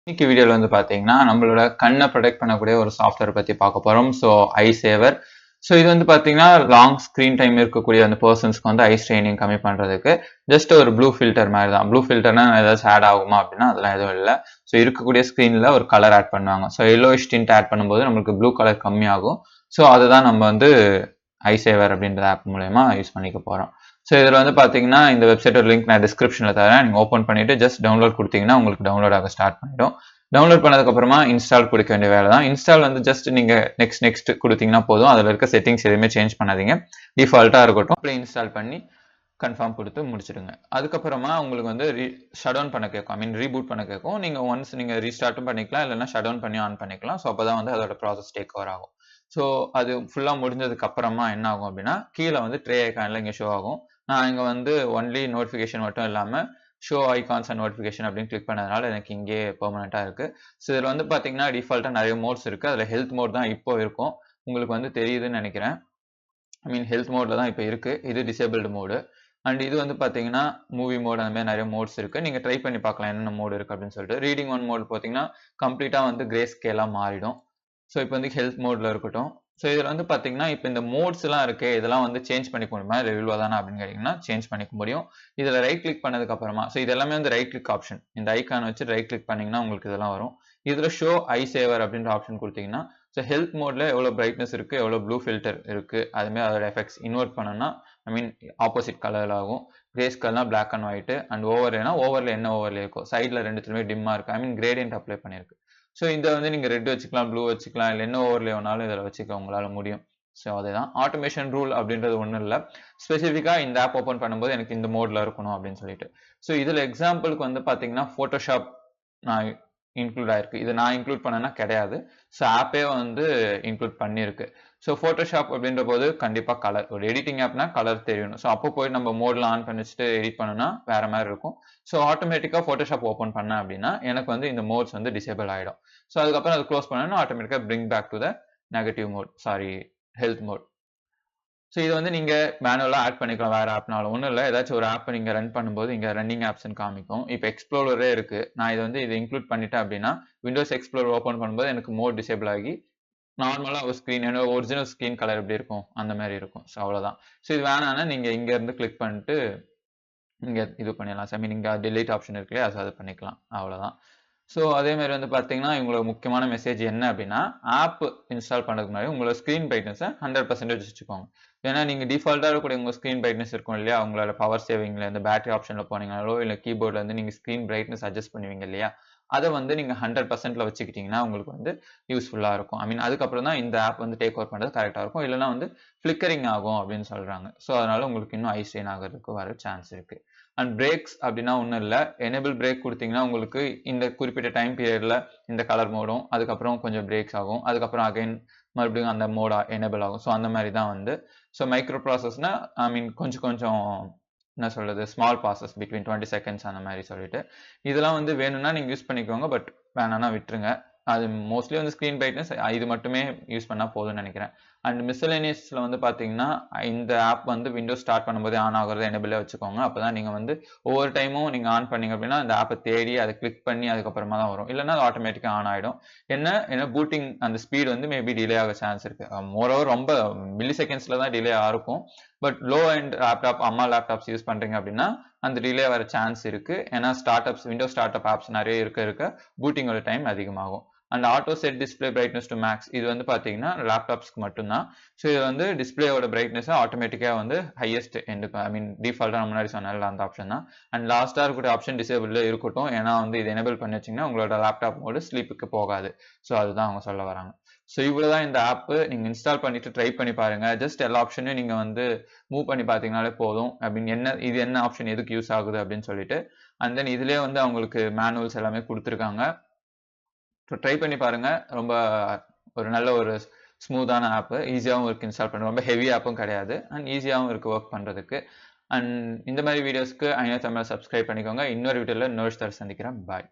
இன்னைக்கு வீடியோல வந்து பாத்தீங்கன்னா நம்மளோட கண்ணை ப்ரொடெக்ட் பண்ணக்கூடிய ஒரு சாஃப்ட்வேர் பத்தி பார்க்க போறோம். So I saver. ஸோ இது வந்து பாத்தீங்கன்னா லாங் ஸ்கிரீன் டைம் இருக்கக்கூடிய அந்த பர்சன்ஸ்க்கு வந்து ஐ ஸ்ட்ரெயினிங் கம்மி பண்றதுக்கு ஜஸ்ட் ஒரு ப்ளூ ஃபில்டர் மாதிரி தான். ப்ளூ ஃபில்டர்னா ஏதாச்சும் ஆட் ஆகுமா அப்படின்னா அதெல்லாம் எதுவும் இல்லை. ஸோ இருக்கக்கூடிய ஸ்கிரீன்ல ஒரு கலர் ஆட் பண்ணுவாங்க. ஸோ எல்லோயிஷ் டிண்ட் ஆட் பண்ணும்போது நம்மளுக்கு ப்ளூ கலர் கம்மியாகும். ஸோ அதுதான் நம்ம வந்து ஐ சேவர் அப்படின்ற ஆப் மூலயமா யூஸ் பண்ணிக்க போறோம். ஸோ இதில் வந்து பார்த்தீங்கன்னா இந்த வெப்சைட்டோட லிங்க் நான் டிஸ்கிரிப்ஷனில் தரேன். நீங்கள் ஓப்பன் பண்ணிட்டு ஜஸ்ட் டவுன்லோட் கொடுத்தீங்கன்னா உங்களுக்கு டவுன்லோட் ஆக ஸ்டார்ட் பண்ணிடும். டவுன்லோட் பண்ணதுக்கப்புறமா இன்ஸ்டால் கொடுக்க வேண்டிய வேலை தான். இன்ஸ்டால் வந்து ஜஸ்ட் நீங்கள் நெக்ஸ்ட் கொடுத்தீங்கன்னா போதும். அதில் இருக்க செட்டிங்ஸ் எதுவுமே சேஞ்ச் பண்ணாதீங்க, டிஃபால்ட்டாக இருக்கட்டும். அப்படியே இன்ஸ்டால் பண்ணி கன்ஃபார்ம் கொடுத்து முடிச்சிடுங்க. அதுக்கப்புறமா உங்களுக்கு வந்து ஷட் டவுன் பண்ண கேட்கும், ஐ மீன் ரீபூட் பண்ண கேட்கும். நீங்கள் ஒன்ஸ் நீங்கள் ரீஸ்டார்ட்டும் பண்ணிக்கலாம், இல்லைன்னா ஷட் டவுன் பண்ணி ஆன் பண்ணிக்கலாம். ஸோ அப்போ தான் வந்து அதோட ப்ராசஸ் டேக் ஓவர் ஆகும். ஸோ அது ஃபுல்லாக முடிஞ்சதுக்கு அப்புறமா என்ன ஆகும் அப்படின்னா கீழே வந்து ட்ரே ஐக்கானில் இங்கே ஷோ ஆகும். நான் இங்கே வந்து ஒன்லி நோட்டிஃபிகேஷன் மட்டும் இல்லாமல் ஷோ ஐகான்ஸ் அண்ட் நோட்டிஃபிகேஷன் அப்படின்னு கிளிக் பண்ணதுனால எனக்கு இங்கே பெர்மனெண்ட்டாக இருக்குது. ஸோ இதில் வந்து பார்த்தீங்கன்னா டிஃபால்ட்டாக நிறைய மோட்ஸ் இருக்குது. அதில் ஹெல்த் மோட் தான் இப்போ இருக்கும். உங்களுக்கு வந்து தெரியுதுன்னு நினைக்கிறேன். ஐ மீன் ஹெல்த் மோடில் தான் இப்போ இருக்குது. இது டிசேபிள்டு மோடு. அண்ட் இது வந்து பார்த்தீங்கன்னா மூவி மோட், அந்த மாதிரி நிறைய மோட்ஸ் இருக்குது. நீங்கள் ட்ரை பண்ணி பார்க்கலாம் என்னென்ன மோடு இருக்குது அப்படின்னு சொல்லிட்டு. ரீடிங் ஒன் மோட் பார்த்தீங்கன்னா கம்ப்ளீட்டாக வந்து கிரே ஸ்கேலாக மாறிடும். ஸோ இப்போ வந்து ஹெல்த் மோடில் இருக்கட்டும். ஸோ இதில் வந்து பார்த்தீங்கன்னா இப்போ இந்த மோட்ஸ் எல்லாம் இருக்கு, இதெல்லாம் வந்து சேஞ்ச் பண்ணிக்க முடியுமா ரிவ்யூவாக தானே அப்படின்னு கேட்டிங்கன்னா சேஞ்ச் பண்ணிக்க முடியும். இதில் ரைட் கிளிக் பண்ணதுக்கு அப்புறமா ஸோ இது எல்லாமே வந்து ரைட் கிளிக் ஆப்ஷன். இந்த ஐக்கான் வச்சு ரைட் கிளிக் பண்ணிங்கன்னா உங்களுக்கு இதெல்லாம் வரும். இதில் ஷோ ஐ சேவர் அப்படின்ற ஆப்ஷன் கொடுத்தீங்கன்னா ஸோ ஹெல்த் மோடில் எவ்வளோ பிரைட்னஸ் இருக்குது, எவ்வளோ ப்ளூ ஃபில்டர் இருக்குது, அதுமாதிரி அதோட எஃபெக்ட்ஸ் இன்வெர்ட் பண்ணோன்னா ஐ மீன் ஆப்போசிட் கலரில் ஆகும். கிரே ஸ்கேல்னா பிளாக் அண்ட் ஒயிட். அண்ட் ஓவர்லேனா ஓவரில் என்ன ஓவர்லே இருக்கும், சைடில் ரெண்டுத்துலையுமே டிம்மாக இருக்குது, ஐ மீன் கிரேடியன்ட் அப்ளை பண்ணியிருக்கு. ஸோ இதை வந்து நீங்கள் ரெட் வச்சுக்கலாம், ப்ளூ வச்சுக்கலாம், இல்லை என்ன ஓவர்லே வேணாலும் இதில் வச்சுக்க உங்களால் முடியும். ஸோ அதுதான் ஆட்டோமேஷன் ரூல் அப்படின்றது ஒன்றும் இல்லை. ஸ்பெசிஃபிக்காக இந்த ஆப் ஓப்பன் பண்ணும்போது எனக்கு இந்த மோடில் இருக்கணும் அப்படின்னு சொல்லிட்டு. ஸோ இதில் எக்ஸாம்பிளுக்கு வந்து பார்த்தீங்கன்னா ஃபோட்டோஷாப் நான் இன்க்ளூட் ஆயிருக்கு. இது நான் இன்க்ளூட் பண்ணேன்னா கிடையாது. ஸோ ஆப்பே வந்து இன்க்ளூட் பண்ணியிருக்கு. ஸோ ஃபோட்டோஷாப் அப்படின்ற போது கண்டிப்பாக கலர், ஒரு எடிட்டிங் ஆப்னா கலர் தெரியணும். ஸோ அப்போ போய் நம்ம மோடில் ஆன் பண்ணி வச்சுட்டு எடிட் பண்ணோன்னா வேற மாதிரி இருக்கும். ஸோ ஆட்டோமேட்டிக்காக ஃபோட்டோஷாப் ஓப்பன் பண்ணேன் அப்படின்னா எனக்கு வந்து இந்த மோட்ஸ் வந்து டிசேபிள் ஆகிடும். ஸோ அதுக்கப்புறம் அது க்ளோஸ் பண்ணணும், ஆட்டோமேட்டிக்காக bring back to the negative mode, sorry health mode. So இது வந்து நீங்கள் மேனுவலாக ஆட் பண்ணிக்கலாம் வேறு ஆப்னாலும். ஒன்றும் இல்லை, ஏதாச்சும் ஒரு ஆப் நீங்கள் ரன் பண்ணும்போது இங்கே ரன்னிங் ஆப்ஸ்ன்னு காமிக்கும். இப்போ எக்ஸ்ப்ளோரரே இருக்குது, நான் இது வந்து இதை இன்க்ளூட் பண்ணிட்டேன் அப்படின்னா விண்டோஸ் எக்ஸ்ப்ளோர் ஓப்பன் பண்ணும்போது எனக்கு மோட் டிசேபிள் ஆகி நார்மலாக ஒரு ஸ்க்ரீன், என்னோட ஒரிஜினல் ஸ்க்ரீன் கலர் எப்படி இருக்கும் அந்த மாதிரி இருக்கும். ஸோ அவ்வளோதான். ஸோ இது வேணான்னா நீங்கள் இங்கேருந்து கிளிக் பண்ணிட்டு இங்கே இது பண்ணிடலாம். ஐ மீன் இங்கே டிலீட் ஆப்ஷன் இருக்கு இல்லையா, அது பண்ணிக்கலாம். அவ்வளோதான். ஸோ அதேமாதிரி வந்து பார்த்தீங்கன்னா இவங்களோட முக்கியமான மெசேஜ் என்ன அப்படின்னா ஆப் இன்ஸ்டால் பண்ணுறதுக்கு முன்னாடி உங்களோட ஸ்க்ரீன் பிரைட்னஸை 100% வச்சுக்கோங்க. ஏன்னா நீங்கள் டிஃபால்ட்டாக இருக்கக்கூடிய உங்கள் ஸ்க்ரீன் பிரைட்னஸ் இருக்கும் இல்லையா, உங்களோட பவர் சேவிங்கில் இந்த பேட்டரி ஆப்ஷனில் போனீங்களோ இல்லை கீபோர்டில் வந்து நீங்கள் ஸ்க்ரீன் பிரைட்னஸ் அட்ஜஸ்ட் பண்ணுவீங்க இல்லையா, அதை வந்து நீங்கள் 100%ல வச்சுக்கிட்டிங்கன்னா உங்களுக்கு வந்து யூஸ்ஃபுல்லாக இருக்கும். ஐ மீன் அதுக்கப்புறம் தான் இந்த ஆப் வந்து டேக் ஓவர் பண்ணுறது கரெக்டாக இருக்கும். இல்லைனா வந்து ஃப்ளிக்கரிங் ஆகும் அப்படின்னு சொல்கிறாங்க. ஸோ அதனால் உங்களுக்கு இன்னும் ஐ ஸ்ட்ரெயின் ஆகிறதுக்கு வர சான்ஸ் இருக்குது. அண்ட் பிரேக்ஸ் அப்படின்னா ஒன்றும் இல்லை, எனேபிள் பிரேக் கொடுத்தீங்கன்னா உங்களுக்கு இந்த குறிப்பிட்ட டைம் பீரியடில் இந்த கலர் மோடும், அதுக்கப்புறம் கொஞ்சம் பிரேக்ஸ் ஆகும், அதுக்கப்புறம் அகைன் மறுபடியும் அந்த மோடா எனேபிள் ஆகும். ஸோ அந்த மாதிரி தான் வந்து ஸோ மைக்ரோ ப்ராசஸ்னா ஐ மீன் கொஞ்சம் என்ன சொல்கிறது ஸ்மால் ப்ராசஸ் பிட்வீன் 20 செகண்ட்ஸ் அந்த மாதிரி சொல்லிட்டு இதெல்லாம் வந்து வேணும்னா நீங்கள் யூஸ் பண்ணிக்கோங்க, பட் வேணான்னா விட்டுருங்க. அது மோஸ்ட்லி வந்து ஸ்க்ரீன் பிரைட்னஸ் இது மட்டுமே யூஸ் பண்ணால் போதும்னு நினைக்கிறேன். அண்ட் மிஸ்சலேனியஸில் வந்து பார்த்தீங்கன்னா இந்த ஆப் வந்து விண்டோஸ் ஸ்டார்ட் பண்ணும்போது ஆன் ஆகிறது எனேபிளாக வச்சுக்கோங்க. அப்போ தான் நீங்கள் வந்து ஒவ்வொரு டைமும் நீங்கள் ஆன் பண்ணீங்க அப்படின்னா அந்த ஆப்பை தேடி அதை கிளிக் பண்ணி அதுக்கப்புறமா தான் வரும். இல்லைன்னா அது ஆட்டோமேட்டிக்காக ஆன் ஆகிடும். ஏன்னா பூட்டிங் அந்த ஸ்பீட் வந்து மேபி டிலே ஆக சான்ஸ் இருக்குது. மோரோவர் ரொம்ப மில்லி செகண்ட்ஸில் தான் டிலே ஆகும். பட் லோ அண்ட் லேப்டாப், அம்மா லேப்டாப்ஸ் யூஸ் பண்ணுறீங்க அப்படின்னா அந்த டிலே வர சான்ஸ் இருக்குது. ஏன்னா விண்டோஸ் ஸ்டார்ட் அப் ஆப்ஸ் நிறைய இருக்க பூட்டிங்கோட டைம் அதிகமாகும். And auto set display brightness to max இது வந்து பார்த்தீங்கன்னா லேப்டாப்ஸ்க்கு மட்டும்தான். ஸோ இது வந்து டிஸ்பிளேயோட பிரைட்னஸை ஆட்டோமேட்டிக்காக வந்து ஹையஸ்ட் எண்டுக்கு, ஐ மீன் டிஃபால்ட்டாக முன்னாடி சொன்னால அந்த ஆப்ஷன் தான். அண்ட் லாஸ்ட்டாக இருக்கக்கூடிய ஆப்ஷன் டிசேபிள் இருக்கட்டும், ஏன்னா வந்து இது எனேபிள் பண்ணி வச்சிங்கன்னா உங்களோட லேப்டாப் மோடு ஸ்லீப்புக்கு போகாது. ஸோ அதுதான் அவங்க சொல்ல வராங்க. ஸோ இவ்வளோதான் இந்த ஆப்பு. நீங்கள் இன்ஸ்டால் பண்ணிட்டு ட்ரை பண்ணி பாருங்கள். ஜஸ்ட் எல்லா ஆப்ஷனையும் நீங்கள் வந்து மூவ் பண்ணி பார்த்தீங்கனாலே போதும். அப்படின்னு இது என்ன ஆப்ஷன் எதுக்கு யூஸ் ஆகுது அப்படின்னு சொல்லிட்டு. அண்ட் தென் இதுலேயே வந்து அவங்களுக்கு மேனுவல்ஸ் எல்லாமே கொடுத்துருக்காங்க. ஸோ ட்ரை பண்ணி பாருங்கள். ரொம்ப ஒரு நல்ல ஒரு ஸ்மூத்தான ஆப்பு, ஈஸியாகவும் இருக்குது இன்ஸ்டால் பண்ண, ரொம்ப ஹெவி ஆப்பும் கிடையாது, அண்ட் ஈஸியாகவும் இருக்குது ஒர்க் பண்ணுறதுக்கு. அண்ட் இந்த மாதிரி வீடியோஸ்க்கு ஐநா தமிழ் சப்ஸ்கிரைப் பண்ணிக்கோங்க. இன்னொரு வீடியோவில் இன்னொரு சந்திக்கிறேன். பாய்.